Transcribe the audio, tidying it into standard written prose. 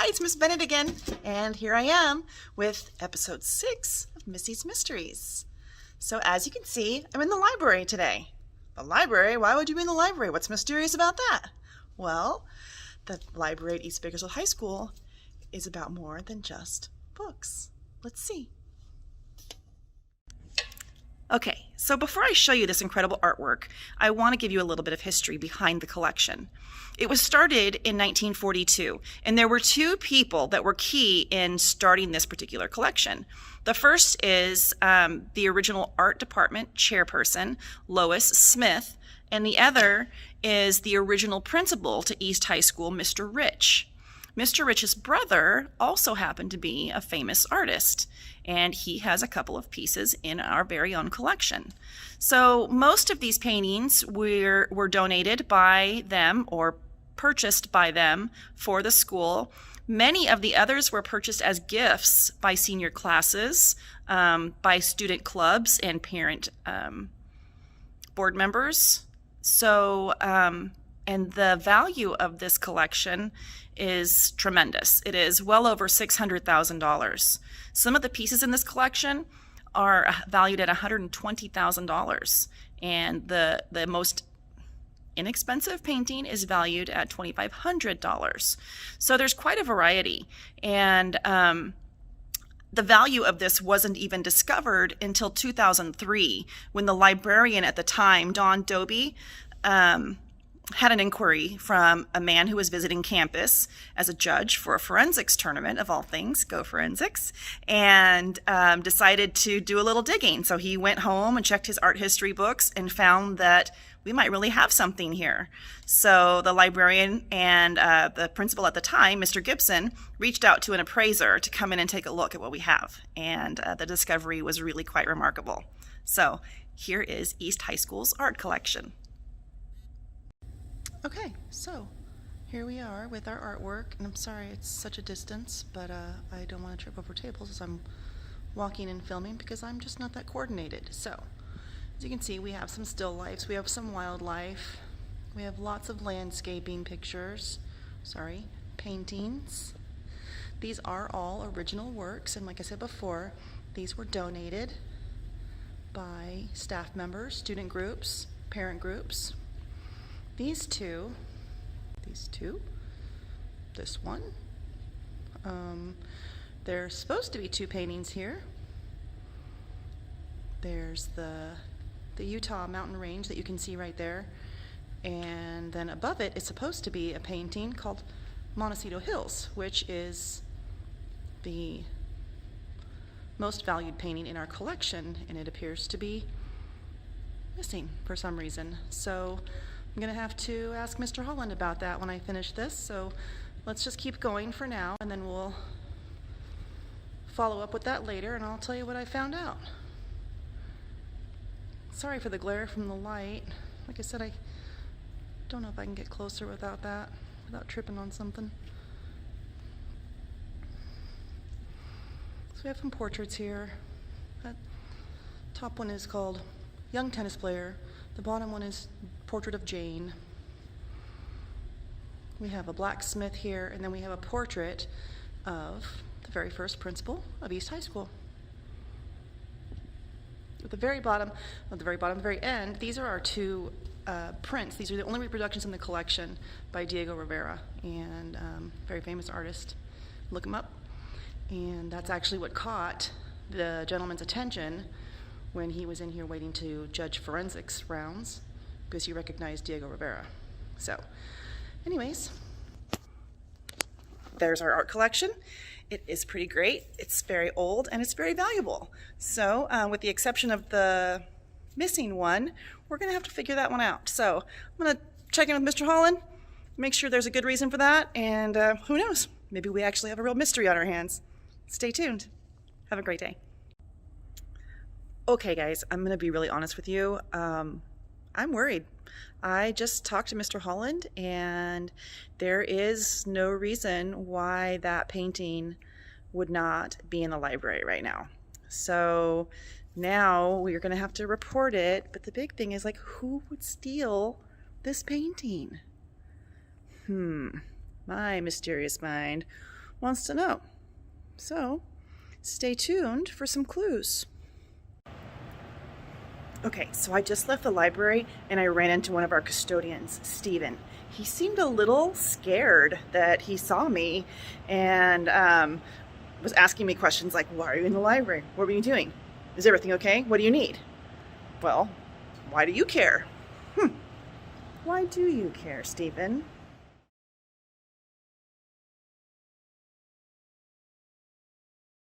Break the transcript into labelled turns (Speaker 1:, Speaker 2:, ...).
Speaker 1: it's Miss Bennett again, and here I am with episode 6 of Missy's Mysteries. So as you can see, I'm in the library today. The library? Why would you be in the library? What's mysterious about that? Well, the library at East Bakersfield High School is about more than just books. Let's see. Okay, so before I show you this incredible artwork, I want to give you a little bit of history behind the collection. It was started in 1942, and there were two people that were key in starting this particular collection. The first is the original art department chairperson, Lois Smith, and the other is the original principal to East High School, Mr. Rich. Mr. Rich's brother also happened to be a famous artist, and he has a couple of pieces in our very own collection. So most of these paintings were donated by them or purchased by them for the school. Many of the others were purchased as gifts by senior classes, by student clubs and parent board members. So, and the value of this collection is tremendous. It is well over $600,000. Some of the pieces in this collection are valued at $120,000, and the most inexpensive painting is valued at $2,500. So there's quite a variety, and the value of this wasn't even discovered until 2003, when the librarian at the time, Don Doby, had an inquiry from a man who was visiting campus as a judge for a forensics tournament, of all things, go forensics, and decided to do a little digging. So he went home and checked his art history books and found that we might really have something here. So the librarian and the principal at the time, Mr. Gibson, reached out to an appraiser to come in and take a look at what we have. And the discovery was really quite remarkable. So here is East High School's art collection. Okay, so here we are with our artwork, and I'm sorry it's such a distance, but I don't want to trip over tables as I'm walking and filming because I'm just not that coordinated. So, as you can see, we have some still lifes, we have some wildlife, we have lots of landscaping pictures, paintings. These are all original works, and like I said before, these were donated by staff members, student groups, parent groups. These two, this one, there's supposed to be two paintings here. There's the Utah mountain range that you can see right there, and then above it is supposed to be a painting called Montecito Hills, which is the most valued painting in our collection, and it appears to be missing for some reason. So I'm going to have to ask Mr. Holland about that when I finish this, so let's just keep going for now, and then we'll follow up with that later, and I'll tell you what I found out. Sorry for the glare from the light. Like I said, I don't know if I can get closer without tripping on something. So we have some portraits here. That top one is called Young Tennis Player. The bottom one is Portrait of Jane. We have a blacksmith here, and then we have a portrait of the very first principal of East High School. At the very bottom, the very end, these are our two prints. These are the only reproductions in the collection by Diego Rivera, and very famous artist. Look him up. And that's actually what caught the gentleman's attention when he was in here waiting to judge forensics rounds, because he recognized Diego Rivera. So, anyways, there's our art collection. It is pretty great. It's very old and it's very valuable. So, with the exception of the missing one, we're gonna have to figure that one out. So, I'm gonna check in with Mr. Holland, make sure there's a good reason for that, and who knows, maybe we actually have a real mystery on our hands. Stay tuned. Have a great day. Okay guys, I'm gonna be really honest with you. I'm worried. I just talked to Mr. Holland, and there is no reason why that painting would not be in the library right now. So now we're gonna have to report it, but the big thing is, like, who would steal this painting? My mysterious mind. wants to know. So stay tuned for some clues. Okay, so I just left the library and I ran into one of our custodians, Stephen. He seemed a little scared that he saw me and was asking me questions like, why are you in the library? What were you doing? Is everything okay? What do you need? Well, why do you care? Why do you care, Stephen?